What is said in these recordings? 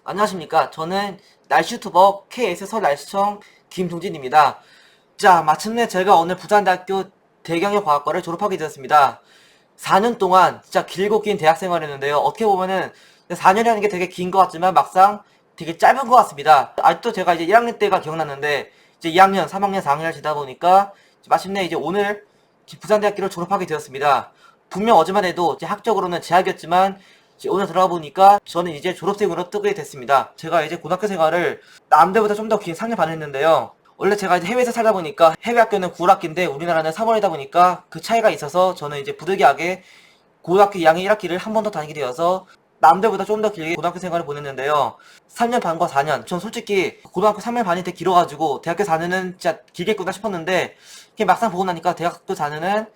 안녕하십니까. 저는 날씨 유튜버 KS 서울날씨청 김동진입니다. 자, 마침내 제가 오늘 부산대학교 대경영과학과를 졸업하게 되었습니다. 4년 동안 진짜 길고 긴 대학 생활이었는데요. 어떻게 보면은 4년이라는 게 되게 긴 것 같지만 막상 되게 짧은 것 같습니다. 아직도 제가 이제 1학년 때가 기억났는데 이제 2학년, 3학년, 4학년을 지다 보니까 마침내 이제 오늘 부산대학교를 졸업하게 되었습니다. 분명 어제만 해도 이제 학적으로는 재학이었지만 오늘 들어가 보니까 저는 이제 졸업생으로 뜨게 됐습니다. 제가 이제 고등학교 생활을 남들보다 좀 더 긴 3년 반 했는데요. 원래 제가 이제 해외에서 살다 보니까 해외 학교는 9월학기인데 우리나라는 3월이다 보니까 그 차이가 있어서 저는 이제 부득이하게 고등학교 2학년 1학기를 한 번 더 다니게 되어서 남들보다 좀 더 길게 고등학교 생활을 보냈는데요. 3년 반과 4년. 전 솔직히 고등학교 3년 반이 되게 길어가지고 대학교 4년은 진짜 길겠구나 싶었는데 막상 보고 나니까 대학교 4년은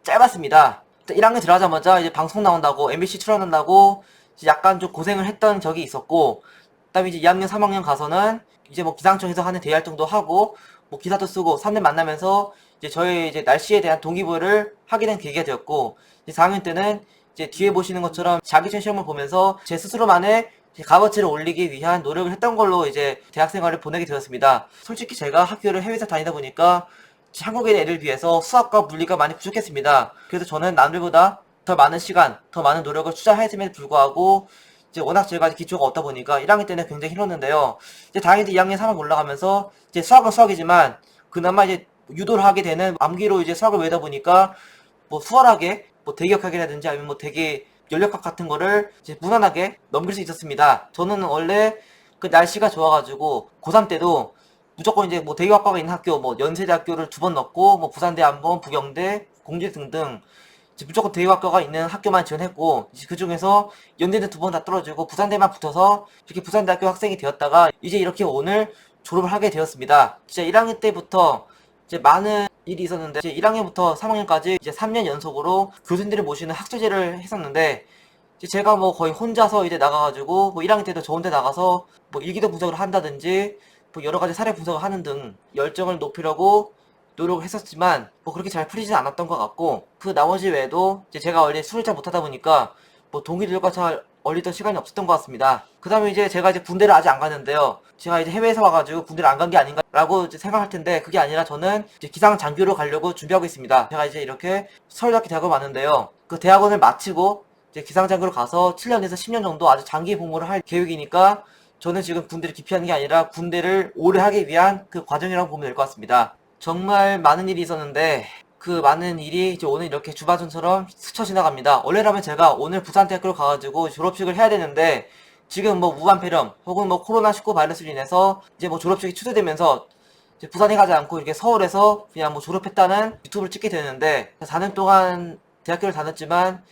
짧았습니다. 1학년 들어가자마자 이제 방송 나온다고 MBC 출연한다고 약간 좀 고생을 했던 적이 있었고, 그다음에 이제 2학년 3학년 가서는 이제 뭐 기상청에서 하는 대외 활동도 하고 뭐 기사도 쓰고 3년 만나면서 이제 저의 이제 날씨에 대한 동기부여를 하게 된 계기가 되었고, 이제 4학년 때는 이제 뒤에 보시는 것처럼 자기전 시험을 보면서 제 스스로만의 값어치를 올리기 위한 노력을 했던 걸로 이제 대학 생활을 보내게 되었습니다. 솔직히 제가 학교를 해외에서 다니다 보니까 한국인 애를 비해서 수학과 물리가 많이 부족했습니다. 그래서 저는 남들보다 더 많은 시간, 더 많은 노력을 투자했음에도 불구하고 이제 워낙 제가 기초가 없다 보니까 1학년 때는 굉장히 힘들었는데요. 이제 다행히도 2학년 3학년 올라가면서 이제 수학은 수학이지만 그나마 이제 유도를 하게 되는 암기로 이제 수학을 외우다 보니까 뭐 수월하게 뭐 대기역학이라든지 아니면 뭐 되게 연력학 같은 거를 이제 무난하게 넘길 수 있었습니다. 저는 원래 그 날씨가 좋아가지고 고3 때도 무조건 이제 뭐 대기학과가 있는 학교, 뭐 연세대학교를 2번 넣고, 뭐 부산대 한 번, 부경대, 공대 등등 이제 무조건 대기학과가 있는 학교만 지원했고, 이제 그 중에서 연대는 2번 다 떨어지고 부산대만 붙어서 이렇게 부산대학교 학생이 되었다가 이제 이렇게 오늘 졸업을 하게 되었습니다. 진짜 1학년 때부터 이제 많은 일이 있었는데 이제 1학년부터 3학년까지 이제 3년 연속으로 교수님들을 모시는 학제제를 했었는데 이제 제가 뭐 거의 혼자서 이제 나가가지고 뭐 1학년 때도 저 혼자 나가서 뭐 일기도 분석을 한다든지 뭐 여러 가지 사례 분석을 하는 등 열정을 높이려고 노력을 했었지만 뭐 그렇게 잘 풀리진 않았던 것 같고, 그 나머지 외에도 이제 제가 원래 술을 잘 못하다 보니까 뭐 동기들과 잘 어울리던 시간이 없었던 것 같습니다. 그 다음에 이제 제가 이제 군대를 아직 안 갔는데요. 제가 이제 해외에서 와가지고 군대를 안 간 게 아닌가라고 이제 생각할 텐데 그게 아니라 저는 이제 기상 장교로 가려고 준비하고 있습니다. 제가 이제 이렇게 서울대학교 대학을 왔는데요. 그 대학원을 마치고 이제 기상 장교로 가서 7년에서 10년 정도 아주 장기 복무를 할 계획이니까 저는 지금 군대를 기피하는 게 아니라 군대를 오래 하기 위한 그 과정이라고 보면 될 것 같습니다. 정말 많은 일이 있었는데 그 많은 일이 이제 오늘 이렇게 주마등처럼 스쳐 지나갑니다. 원래라면 제가 오늘 부산대학교를 가가지고 졸업식을 해야 되는데 지금 뭐 무반폐렴 혹은 뭐 코로나19 바이러스로 인해서 이제 뭐 졸업식이 취소되면서 이제 부산에 가지 않고 이렇게 서울에서 그냥 뭐 졸업했다는 유튜브를 찍게 되는데 4년 동안 대학교를 다녔지만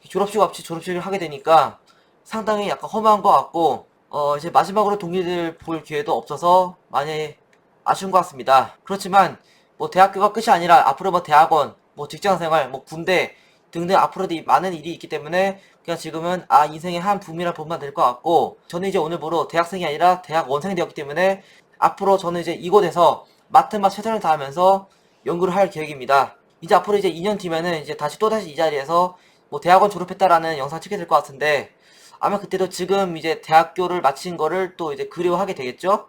졸업식 없이 졸업식을 하게 되니까 상당히 약간 허무한 것 같고 이제 마지막으로 동기들 볼 기회도 없어서 많이 아쉬운 것 같습니다. 그렇지만 뭐 대학교가 끝이 아니라 앞으로 뭐 대학원, 뭐 직장생활, 뭐 군대 등등 앞으로도 많은 일이 있기 때문에 그냥 지금은 인생의 한 붐이라 보면 될 것 같고, 저는 이제 오늘부로 대학생이 아니라 대학원생이 되었기 때문에 앞으로 저는 이제 이곳에서 맡은 바 최선을 다하면서 연구를 할 계획입니다. 이제 앞으로 이제 2년 뒤면은 이제 다시 또다시 이 자리에서 뭐 대학원 졸업했다라는 영상 찍게 될 것 같은데 아마 그때도 지금 이제 대학교를 마친 거를 또 이제 그리워하게 되겠죠?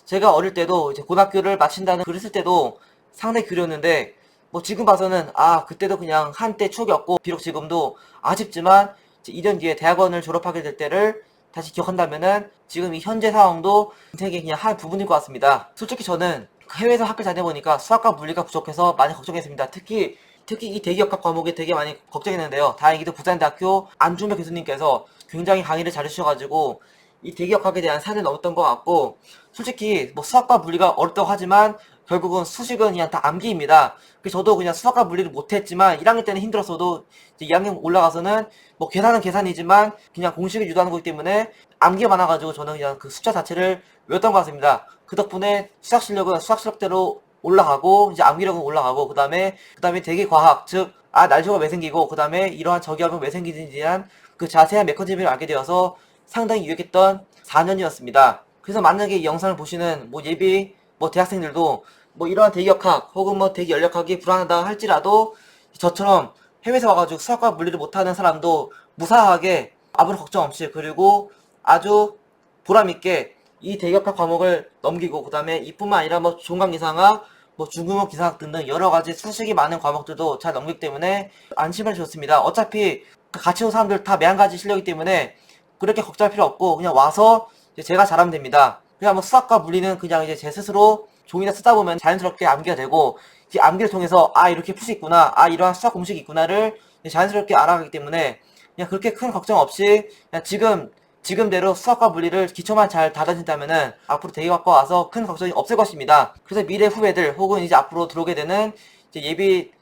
제가 어릴 때도 이제 고등학교를 마친다는 글을 쓸 때도 상당히 그리웠는데 뭐 지금 봐서는 그때도 그냥 한때 추억이었고, 비록 지금도 아쉽지만 이제 2년 뒤에 대학원을 졸업하게 될 때를 다시 기억한다면은 지금 이 현재 상황도 인생의 그냥 한 부분일 것 같습니다. 솔직히 저는 해외에서 학교 다녀보니까 수학과 물리가 부족해서 많이 걱정했습니다. 특히 이 대기역학 과목에 되게 많이 걱정했는데요. 다행히도 부산대학교 안준배 교수님께서 굉장히 강의를 잘해주셔가지고 이 대기역학에 대한 산을 넘었던 것 같고, 솔직히 뭐 수학과 물리가 어렵다고 하지만 결국은 수식은 그냥 다 암기입니다. 그래서 저도 그냥 수학과 물리를 못했지만 1학년 때는 힘들었어도 이제 2학년 올라가서는 뭐 계산은 계산이지만 그냥 공식을 유도하는 거기 때문에 암기가 많아가지고 저는 그냥 그 숫자 자체를 외웠던 것 같습니다. 그 덕분에 수학 실력은 수학 실력대로 올라가고 이제 암기력은 올라가고 그다음에 대기 과학, 즉 날조가 왜 생기고 그다음에 이러한 저기압은 왜 생기는지에 대한 그 자세한 메커니즘을 알게 되어서 상당히 유익했던 4년이었습니다. 그래서 만약에 이 영상을 보시는 뭐 예비 뭐 대학생들도 뭐 이러한 대기역학 혹은 뭐 대기 연력학이 불안하다 할지라도 저처럼 해외에서 와가지고 수학과 물리를 못하는 사람도 무사하게 아무런 걱정 없이, 그리고 아주 보람있게 이 대격파 과목을 넘기고, 그 다음에 이뿐만 아니라 뭐 종강이상학, 뭐 중국어 기상학 등등 여러가지 수식이 많은 과목들도 잘 넘기기 때문에 안심을 줬습니다. 어차피 같이 온 사람들 다 매한가지 실력이기 때문에 그렇게 걱정할 필요 없고, 그냥 와서 이제 제가 잘하면 됩니다. 그냥 뭐 수학과 물리는 그냥 이제 제 스스로 종이나 쓰다 보면 자연스럽게 암기가 되고, 이 암기를 통해서 아 이렇게 풀 수 있구나, 아 이러한 수학 공식이 있구나를 자연스럽게 알아가기 때문에 그냥 그렇게 큰 걱정 없이 그냥 지금대로 수학과 물리를 기초만 잘 다져진다면은 앞으로 대기학과 와서 큰 걱정이 없을 것입니다. 그래서 미래 후배들 혹은 이제 앞으로 들어오게 되는 이제 예비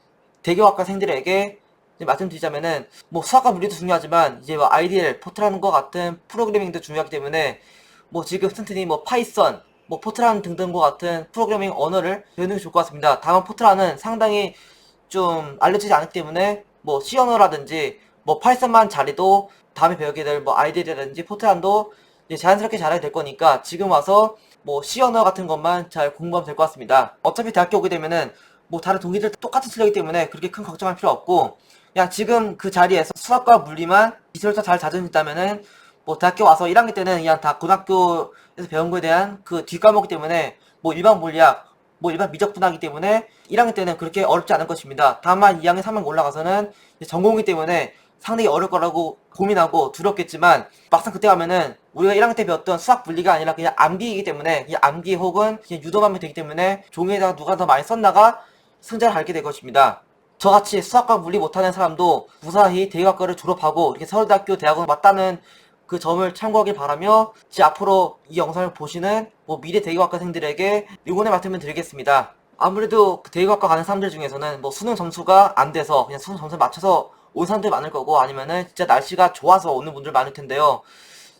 대기학과생들에게 말씀드리자면은 뭐 수학과 물리도 중요하지만 이제 뭐 IDL, 포트라는 것 같은 프로그래밍도 중요하기 때문에 뭐 지금 튼튼히 뭐 파이썬, 뭐 포트란 등등과 같은 프로그래밍 언어를 배우는 게 좋을 것 같습니다. 다만 포트란은 상당히 좀 알려지지 않기 때문에 뭐 C 언어라든지 뭐 파이썬만 잘해도 다음에 배우게 될 뭐 아이들이라든지 포트란도 이제 자연스럽게 잘하게 될 거니까 지금 와서 뭐 C 언어 같은 것만 잘 공부하면 될 것 같습니다. 어차피 대학교 오게 되면은 뭐 다른 동기들 똑같은 실력이기 때문에 그렇게 큰 걱정할 필요 없고, 그냥 지금 그 자리에서 수학과 물리만 기초부터 잘 다져진다면은 뭐 대학교 와서 1학년 때는 그냥 다 고등학교에서 배운 거에 대한 그 뒷과목이기 때문에 뭐 일반 물리학, 뭐 일반 미적분학이기 때문에 1학년 때는 그렇게 어렵지 않을 것입니다. 다만 2학년, 3학년 올라가서는 전공이기 때문에 상당히 어려울 거라고 고민하고 두렵겠지만 막상 그때 가면은 우리가 1학년 때 배웠던 수학 물리가 아니라 그냥 암기이기 때문에 그냥 암기 혹은 그냥 유도만 하면 되기 때문에 종이에다가 누가 더 많이 썼나가 승자를 밟게 될 것입니다. 저같이 수학과 물리 못하는 사람도 무사히 대학교를 졸업하고 이렇게 서울대학교 대학원 맞다는 그 점을 참고하길 바라며 이제 앞으로 이 영상을 보시는 뭐 미래 대기학과생들에게 응원의 말씀을 드리겠습니다. 아무래도 그 대기학과 가는 사람들 중에서는 뭐 수능 점수가 안 돼서 그냥 수능 점수를 맞춰서 온 사람들 많을 거고, 아니면은 진짜 날씨가 좋아서 오는 분들 많을 텐데요.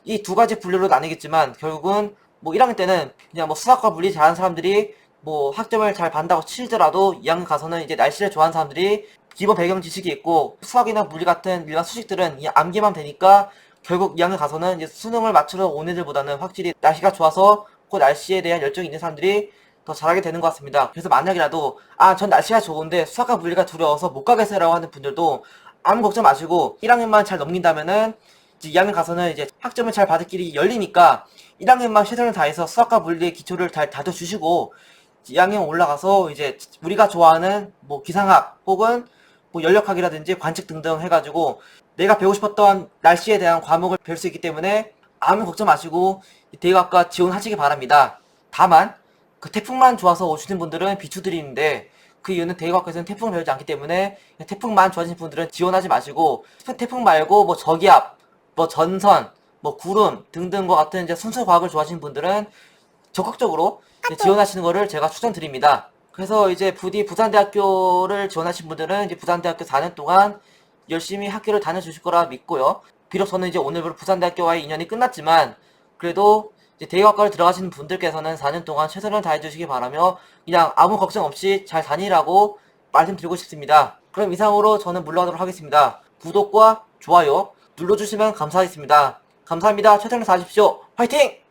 이 두 가지 분류로 나뉘겠지만 결국은 뭐 1학년 때는 그냥 뭐 수학과 물리 잘하는 사람들이 뭐 학점을 잘 받는다고 치더라도 2학년 가서는 이제 날씨를 좋아하는 사람들이 기본 배경 지식이 있고 수학이나 물리 같은 일반 수식들은 그냥 암기만 되니까 결국 2학년 가서는 이제 수능을 맞추러 온 애들보다는 확실히 날씨가 좋아서 그 날씨에 대한 열정이 있는 사람들이 더 잘하게 되는 것 같습니다. 그래서 만약이라도 아 전 날씨가 좋은데 수학과 물리가 두려워서 못 가겠어요 라고 하는 분들도 아무 걱정 마시고 1학년만 잘 넘긴다면은 이제 2학년 가서는 이제 학점을 잘 받을 길이 열리니까 1학년만 최선을 다해서 수학과 물리의 기초를 잘 다져주시고 2학년 올라가서 이제 우리가 좋아하는 뭐 기상학 혹은 뭐 연력학이라든지 관측 등등 해가지고 내가 배우고 싶었던 날씨에 대한 과목을 배울 수 있기 때문에 아무 걱정 마시고 대학과 지원하시기 바랍니다. 다만 그 태풍만 좋아서 오시는 분들은 비추드리는데 그 이유는 대학교에서는 태풍을 배우지 않기 때문에 태풍만 좋아하시는 분들은 지원하지 마시고 태풍 말고 뭐 저기압, 뭐 전선, 뭐 구름 등등과 같은 이제 순수 과학을 좋아하시는 분들은 적극적으로 지원하시는 거를 제가 추천드립니다. 그래서 이제 부디 부산대학교를 지원하신 분들은 이제 부산대학교 4년 동안 열심히 학교를 다녀주실 거라 믿고요. 비록 저는 이제 오늘부로 부산대학교와의 인연이 끝났지만 그래도 이제 대학과를 들어가시는 분들께서는 4년 동안 최선을 다해주시기 바라며 그냥 아무 걱정 없이 잘 다니라고 말씀드리고 싶습니다. 그럼 이상으로 저는 물러가도록 하겠습니다. 구독과 좋아요 눌러주시면 감사하겠습니다. 감사합니다. 최선을 다하십시오. 화이팅!